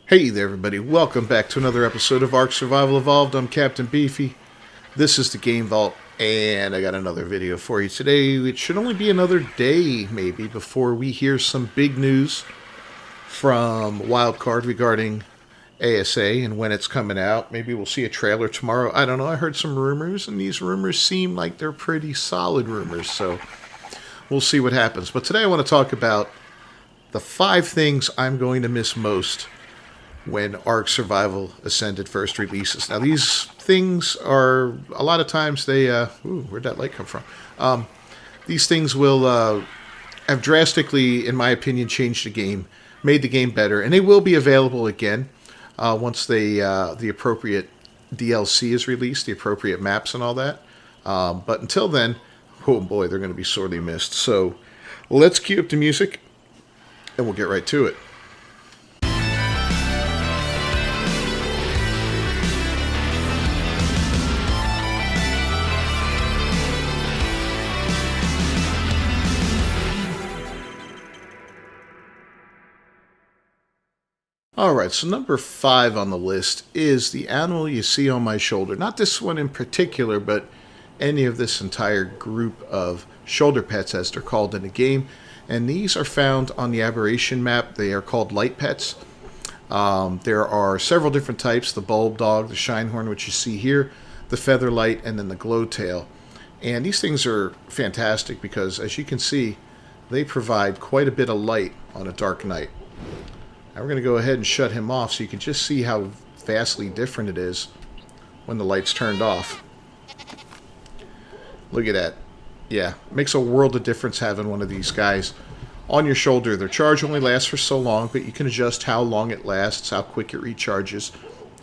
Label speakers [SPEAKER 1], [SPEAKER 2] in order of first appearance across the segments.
[SPEAKER 1] Hey there everybody, welcome back to another episode of Ark Survival Evolved. I'm Captain Beefy. This is the Game Vault, and I got another video for you today. It should only be another day, maybe, before we hear some big news from Wildcard regarding ASA and when it's coming out. Maybe we'll see a trailer tomorrow. I don't know, I heard some rumors, and these rumors seem like they're pretty solid rumors, so we'll see what happens. But today I want to talk about the 5 things I'm going to miss most when Ark Survival Ascended first releases. Now, these things are, a lot of times they, where'd that light come from? These things will have drastically, in my opinion, changed the game, made the game better, and they will be available again once the appropriate DLC is released, the appropriate maps and all that. But until then, oh boy, they're going to be sorely missed. So let's cue up the music, and we'll get right to it. Alright, so number 5 on the list is the animal you see on my shoulder. Not this one in particular, but any of this entire group of shoulder pets, as they're called in the game. And these are found on the aberration map. They are called light pets. There are several different types: the bulb dog, the shinehorn, which you see here, the feather light, and then the glow tail. And these things are fantastic because, as you can see, they provide quite a bit of light on a dark night. Now we're going to go ahead and shut him off so you can just see how vastly different it is when the light's turned off. Look at that. Yeah, it makes a world of difference having one of these guys on your shoulder. Their charge only lasts for so long, but you can adjust how long it lasts, how quick it recharges,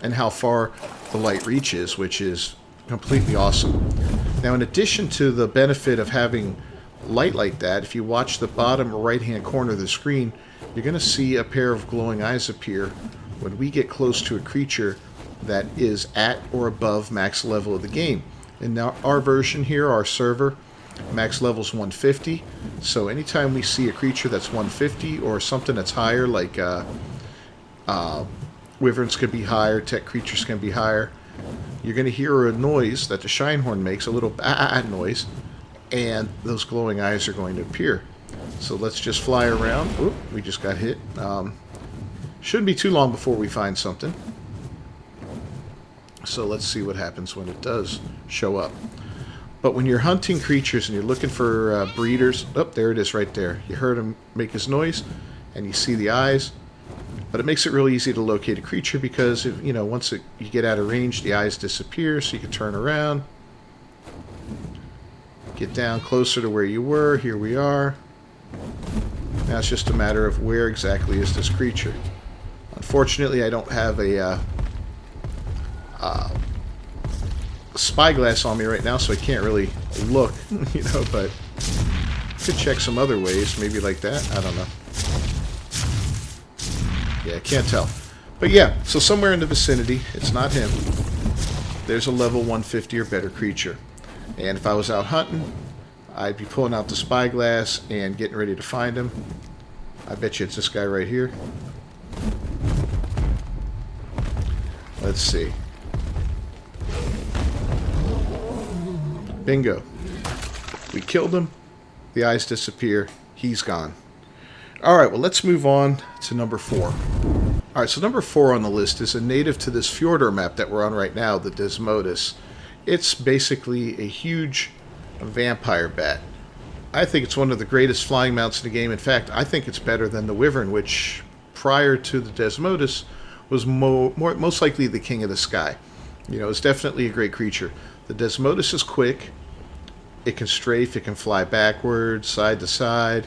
[SPEAKER 1] and how far the light reaches, which is completely awesome. Now, in addition to the benefit of having light like that, if you watch the bottom right-hand corner of the screen, you're going to see a pair of glowing eyes appear when we get close to a creature that is at or above max level of the game. In our version here, our server, max level is 150. So anytime we see a creature that's 150 or something that's higher, like wyverns could be higher, tech creatures can be higher, you're going to hear a noise that the shinehorn makes, a little noise, and those glowing eyes are going to appear. So let's just fly around. Oop, we just got hit. Shouldn't be too long before we find something. So let's see what happens when it does show up. But when you're hunting creatures and you're looking for breeders, oh, there it is right there. You heard him make his noise, and you see the eyes. But it makes it really easy to locate a creature because, you know, once you get out of range, the eyes disappear, so you can turn around. Get down closer to where you were. Here we are. Now it's just a matter of where exactly is this creature. Unfortunately, I don't have a spyglass on me right now, so I can't really look, you know, but I could check some other ways, maybe like that. I don't know. Yeah, I can't tell. But yeah, so somewhere in the vicinity, it's not him, there's a level 150 or better creature. And if I was out hunting, I'd be pulling out the spyglass and getting ready to find him. I bet you it's this guy right here. Let's see. Bingo. We killed him. The eyes disappear. He's gone. Alright, well, let's move on to number 4. Alright, so number 4 on the list is a native to this Fjordor map that we're on right now, the Desmodus. It's basically a huge vampire bat. I think it's one of the greatest flying mounts in the game. In fact, I think it's better than the wyvern, which prior to the Desmodus was most likely the king of the sky. You know, it's definitely a great creature. The Desmodus is quick. It can strafe. It can fly backwards, side to side.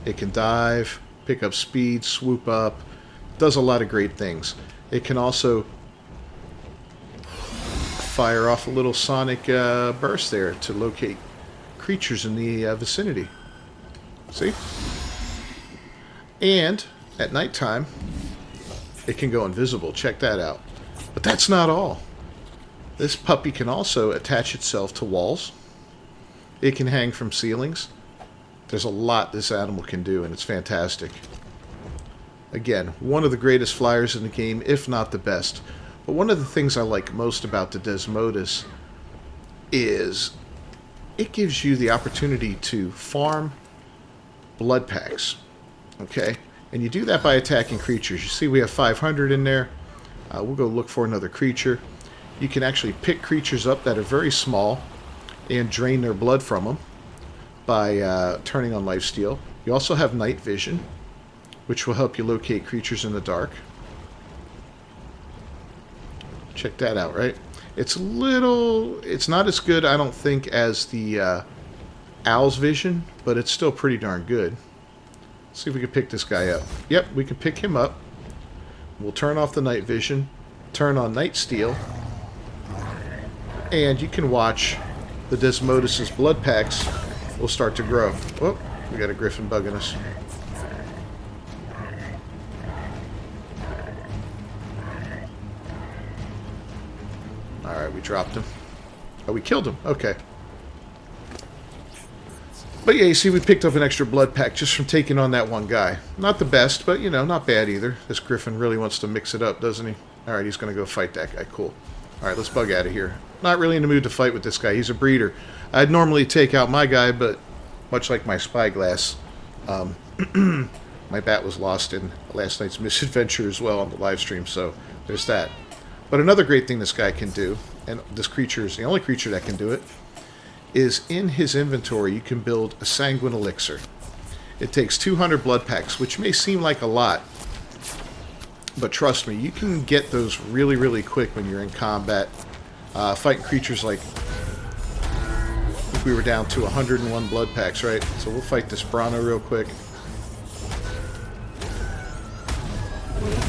[SPEAKER 1] It can dive, pick up speed, swoop up. Does a lot of great things. It can also fire off a little sonic burst there to locate creatures in the vicinity. See? And at nighttime, it can go invisible. Check that out. But that's not all. This puppy can also attach itself to walls. It can hang from ceilings. There's a lot this animal can do, and it's fantastic. Again, one of the greatest flyers in the game, if not the best. But one of the things I like most about the Desmodus is it gives you the opportunity to farm blood packs. Okay? And you do that by attacking creatures. You see we have 500 in there. We'll go look for another creature. You can actually pick creatures up that are very small and drain their blood from them by turning on lifesteal. You also have night vision, which will help you locate creatures in the dark. Check that out, right? It's not as good, I don't think, as the Owl's Vision, but it's still pretty darn good. Let's see if we can pick this guy up. Yep, we can pick him up. We'll turn off the night vision, turn on night steal, and you can watch the Desmodus's blood packs will start to grow. Oh, we got a griffin bugging us. Alright, we dropped him. Oh, we killed him. Okay. But yeah, you see we picked up an extra blood pack just from taking on that one guy. Not the best, but, you know, not bad either. This griffin really wants to mix it up, doesn't he? Alright, he's going to go fight that guy. Cool. Alright, let's bug out of here. Not really in the mood to fight with this guy. He's a breeder. I'd normally take out my guy, but much like my spyglass, my bat was lost in last night's misadventure as well on the live stream, so there's that. But another great thing this guy can do, and this creature is the only creature that can do it, is in his inventory you can build a sanguine elixir. It takes 200 blood packs, which may seem like a lot, but trust me, you can get those really, really quick when you're in combat, fighting creatures like, if we were down to 101 blood packs, right? So we'll fight this Brano real quick.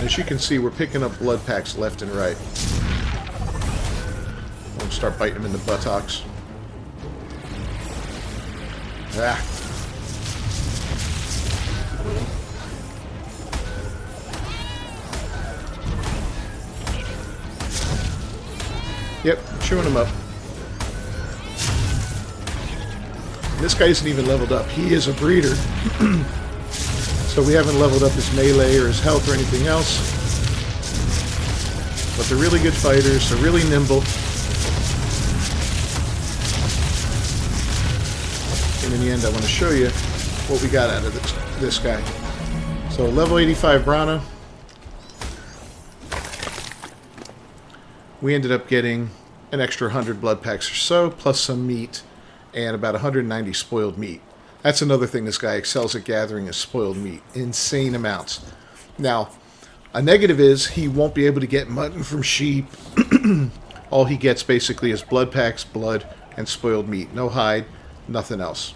[SPEAKER 1] As you can see, we're picking up blood packs left and right. We'll start biting them in the buttocks. Ah. Yep, chewing them up. And this guy isn't even leveled up. He is a breeder. So we haven't leveled up his melee or his health or anything else. But they're really good fighters. They're really nimble. And in the end, I want to show you what we got out of this guy. So level 85 Brana. We ended up getting an extra 100 blood packs or so, plus some meat, and about 190 spoiled meat. That's another thing this guy excels at gathering is spoiled meat. Insane amounts. Now, a negative is he won't be able to get mutton from sheep. All he gets basically is blood packs, blood, and spoiled meat. No hide, nothing else.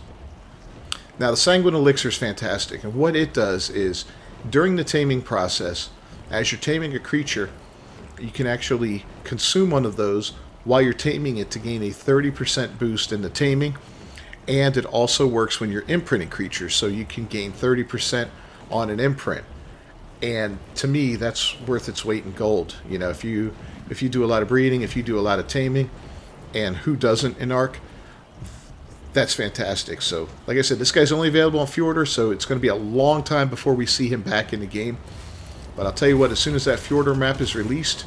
[SPEAKER 1] Now, the Sanguine Elixir is fantastic, and what it does is, during the taming process, as you're taming a creature, you can actually consume one of those while you're taming it to gain a 30% boost in the taming, and it also works when you're imprinting creatures, so you can gain 30% on an imprint. And to me, that's worth its weight in gold. You know, if you do a lot of breeding, if you do a lot of taming, and who doesn't in Ark, that's fantastic. So, like I said, this guy's only available on Fjordur, so it's going to be a long time before we see him back in the game. But I'll tell you what, as soon as that Fjordur map is released,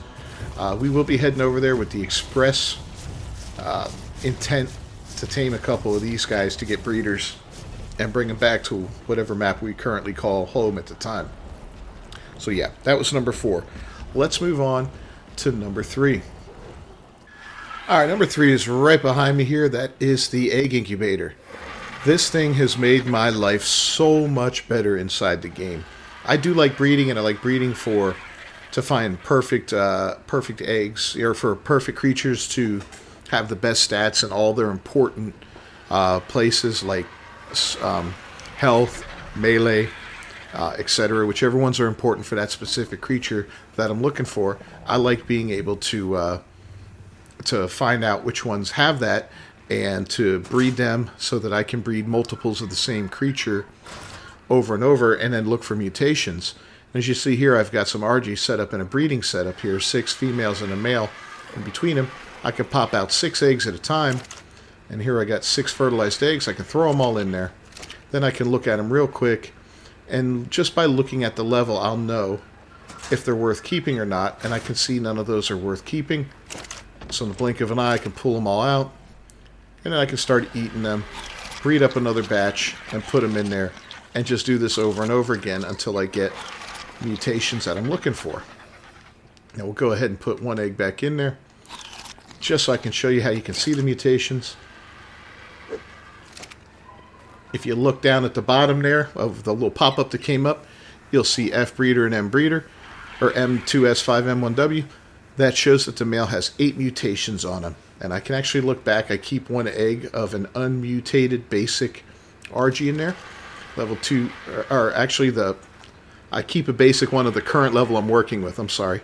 [SPEAKER 1] we will be heading over there with the express intent to tame a couple of these guys to get breeders and bring them back to whatever map we currently call home at the time. So yeah, that was number 4. Let's move on to number 3. Alright, number 3 is right behind me here. That is the egg incubator. This thing has made my life so much better inside the game. I do like breeding, and I like breeding to find perfect eggs, or for perfect creatures to have the best stats in all their important places, like health, melee, etc. Whichever ones are important for that specific creature that I'm looking for. I like being able to find out which ones have that and to breed them so that I can breed multiples of the same creature over and over, and then look for mutations. As you see here, I've got some RG set up in a breeding setup here, 6 females and a male. In between them, I can pop out 6 eggs at a time. And here I got 6 fertilized eggs. I can throw them all in there. Then I can look at them real quick And just by looking at the level, I'll know if they're worth keeping or not. And I can see none of those are worth keeping. So in the blink of an eye, I can pull them all out. And then I can start eating them, breed up another batch, and put them in there. And just do this over and over again until I get mutations that I'm looking for. Now we'll go ahead and put one egg back in there, just so I can show you how you can see the mutations. If you look down at the bottom there of the little pop-up that came up, you'll see F breeder and M breeder, or M2S5M1W. That shows that the male has 8 mutations on him. And I can actually look back. I keep one egg of an unmutated basic RG in there. Level 2, or actually I keep a basic one of the current level I'm working with. I'm sorry.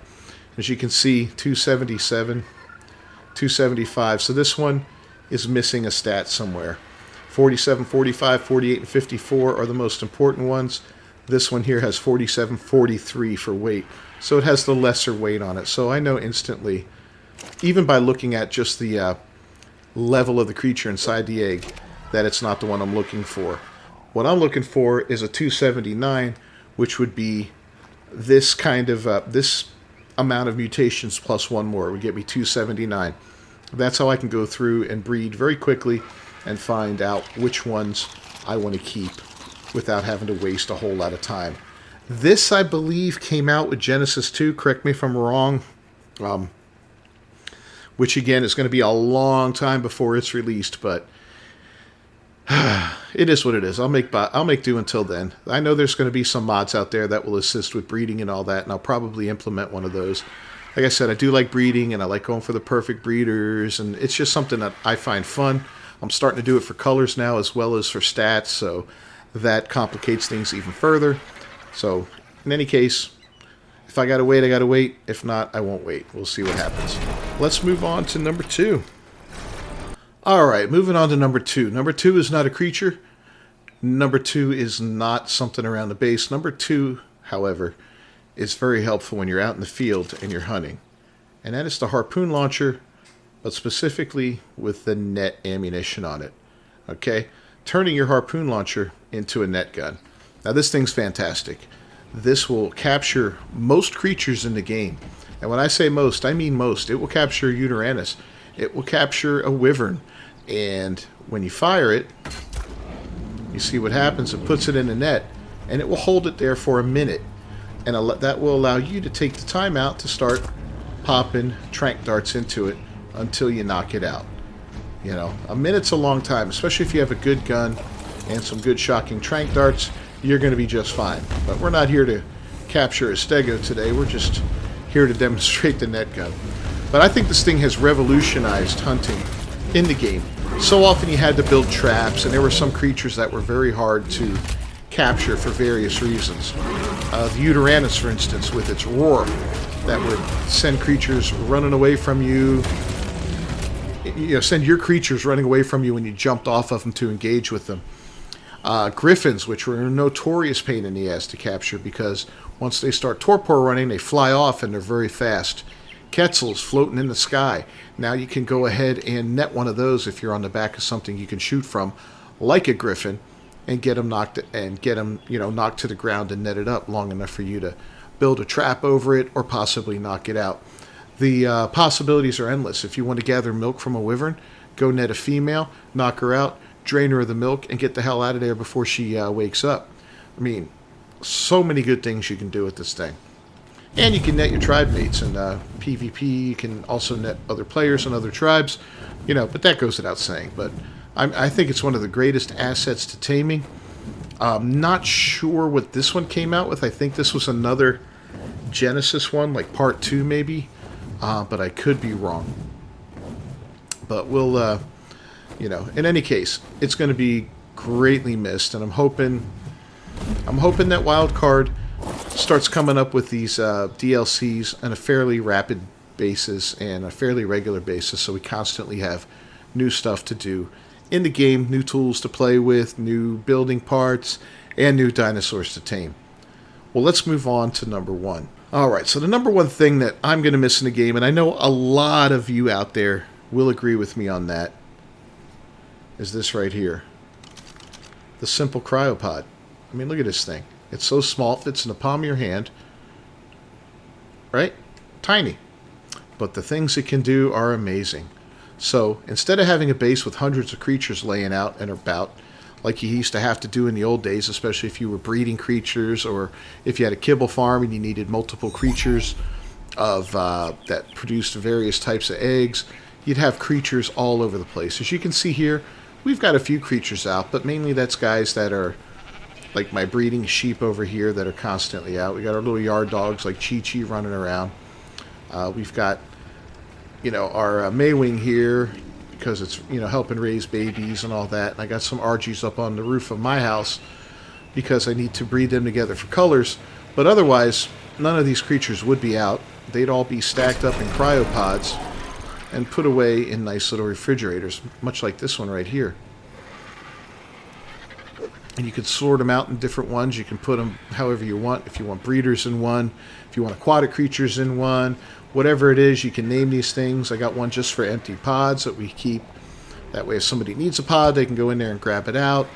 [SPEAKER 1] As you can see, 277, 275. So this one is missing a stat somewhere. 47, 45, 48, and 54 are the most important ones. This one here has 47, 43 for weight. So it has the lesser weight on it. So I know instantly, even by looking at just the level of the creature inside the egg, that it's not the one I'm looking for. What I'm looking for is a 279, which would be this kind of, this amount of mutations plus one more. It would get me 279. That's how I can go through and breed very quickly and find out which ones I want to keep without having to waste a whole lot of time. This, I believe, came out with Genesis 2. Correct me if I'm wrong. Which, again, is going to be a long time before it's released, but it is what it is. I'll make do until then. I know there's going to be some mods out there that will assist with breeding and all that, and I'll probably implement one of those. Like I said, I do like breeding, and I like going for the perfect breeders, and it's just something that I find fun. I'm starting to do it for colors now as well as for stats, so that complicates things even further. So, in any case, if I gotta wait, I gotta wait. If not, I won't wait. We'll see what happens. Let's move on to number 2. Alright, moving on to number 2. Number 2 is not a creature. Number 2 is not something around the base. Number 2, however, is very helpful when you're out in the field and you're hunting. And that is the harpoon launcher, but specifically with the net ammunition on it. Okay? Turning your harpoon launcher into a net gun. Now this thing's fantastic. This will capture most creatures in the game. And when I say most, I mean most. It will capture Uranus. It will capture a wyvern. And when you fire it, you see what happens. It puts it in a net, and it will hold it there for a minute. And that will allow you to take the time out to start popping tranq darts into it until you knock it out. You know, a minute's a long time, especially if you have a good gun and some good shocking tranq darts. You're going to be just fine. But we're not here to capture a stego today. We're just here to demonstrate the net gun. But I think this thing has revolutionized hunting in the game. So often you had to build traps, and there were some creatures that were very hard to capture for various reasons. The Uranus, for instance, with its roar, that would send creatures running away from you. You know, send your creatures running away from you when you jumped off of them to engage with them. Griffins, which were a notorious pain in the ass to capture because once they start torpor running, they fly off and they're very fast. Quetzals floating in the sky. Now you can go ahead and net one of those if you're on the back of something you can shoot from, like a griffin, and get them knocked knocked to the ground and net it up long enough for you to build a trap over it or possibly knock it out. The possibilities are endless. If you want to gather milk from a wyvern, go net a female, knock her out, drain her of the milk, and get the hell out of there before she wakes up. I mean, so many good things you can do with this thing. And you can net your tribe mates, and PvP, you can also net other players and other tribes, but that goes without saying. But I think it's one of the greatest assets to taming. I'm not sure what this one came out with. I think this was another Genesis one, like part 2 maybe, but I could be wrong. But we'll, in any case, it's going to be greatly missed, and I'm hoping that Wildcard starts coming up with these DLCs on a fairly rapid basis and a fairly regular basis, so we constantly have new stuff to do in the game, new tools to play with, new building parts, and new dinosaurs to tame. Well, let's move on to number 1. Alright, so the number 1 thing that I'm going to miss in the game, and I know a lot of you out there will agree with me on that, is this right here. The simple cryopod. I mean, look at this thing. It's so small, it fits in the palm of your hand. Right? Tiny. But the things it can do are amazing. So instead of having a base with hundreds of creatures laying out and about, like you used to have to do in the old days, especially if you were breeding creatures or if you had a kibble farm and you needed multiple creatures of that produced various types of eggs, you'd have creatures all over the place. As you can see here, we've got a few creatures out, but mainly that's guys that are like my breeding sheep over here that are constantly out. We got our little yard dogs like Chi-Chi running around. We've got, you know, our Maywing here because it's, you know, helping raise babies and all that. And I got some Argies up on the roof of my house because I need to breed them together for colors. But otherwise, none of these creatures would be out. They'd all be stacked up in cryopods and put away in nice little refrigerators, much like this one right here. And you could sort them out in different ones. You can put them however you want. If you want breeders in one, if you want aquatic creatures in one, whatever it is, you can name these things. I got one just for empty pods that we keep. That way if somebody needs a pod, they can go in there and grab it out.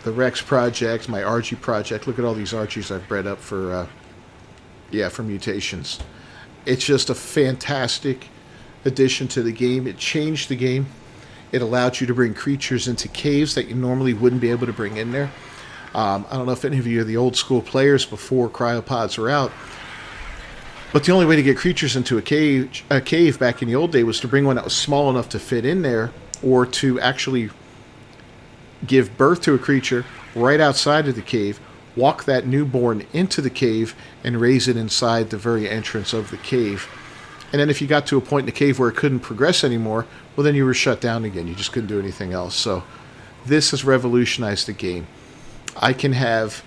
[SPEAKER 1] The Rex project, my Archie project. Look at all these Archies I've bred up for, for mutations. It's just a fantastic addition to the game. It changed the game. It allowed you to bring creatures into caves that you normally wouldn't be able to bring in there. I don't know if any of you are the old school players before cryopods were out, but the only way to get creatures into a cave back in the old day was to bring one that was small enough to fit in there, or to actually give birth to a creature right outside of the cave, walk that newborn into the cave, and raise it inside the very entrance of the cave. And then if you got to a point in the cave where it couldn't progress anymore, well, then you were shut down again. You just couldn't do anything else. So this has revolutionized the game. I can have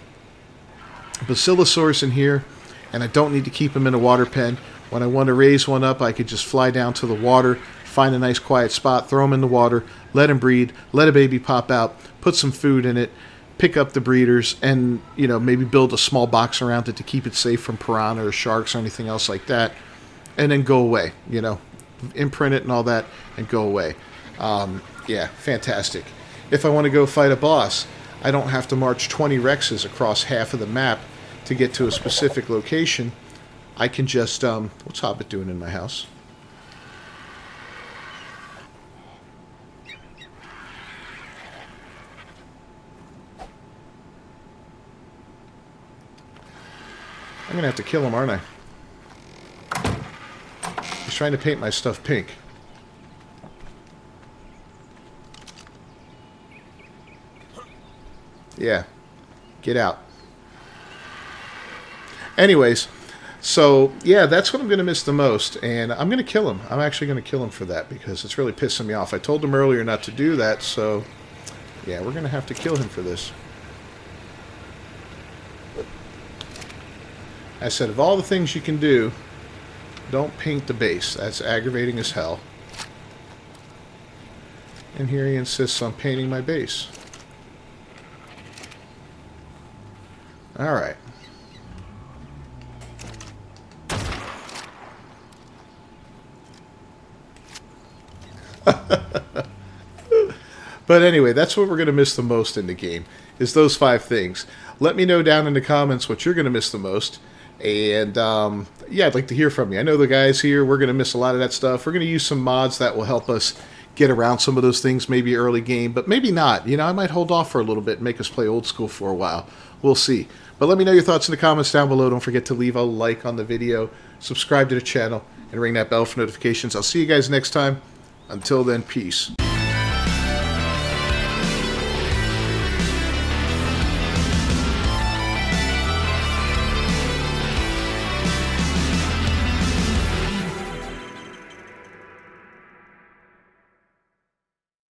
[SPEAKER 1] Basilosaurus in here, and I don't need to keep them in a water pen. When I want to raise one up, I could just fly down to the water, find a nice quiet spot, throw them in the water, let them breed, let a baby pop out, put some food in it, pick up the breeders, and, you know, maybe build a small box around it to keep it safe from piranha or sharks or anything else like that, and then go away, you know, imprint it and all that, and go away. Yeah, fantastic. If I want to go fight a boss, I don't have to march 20 Rexes across half of the map to get to a specific location. I can just, what's Hobbit doing in my house? I'm going to have to kill him, aren't I? He's trying to paint my stuff pink. Yeah. Get out. Anyways, so, yeah, that's what I'm going to miss the most, and I'm going to kill him. I'm actually going to kill him for that, because it's really pissing me off. I told him earlier not to do that, so, yeah, we're going to have to kill him for this. I said, of all the things you can do, don't paint the base. That's aggravating as hell. And here he insists on painting my base. Alright. But anyway, that's what we're going to miss the most in the game, is those 5 things. Let me know down in the comments what you're going to miss the most. And, yeah, I'd like to hear from you. I know the guys here, we're going to miss a lot of that stuff. We're going to use some mods that will help us get around some of those things, maybe early game, but maybe not. You know, I might hold off for a little bit and make us play old school for a while. We'll see. But let me know your thoughts in the comments down below. Don't forget to leave a like on the video, subscribe to the channel, and ring that bell for notifications. I'll see you guys next time. Until then, peace.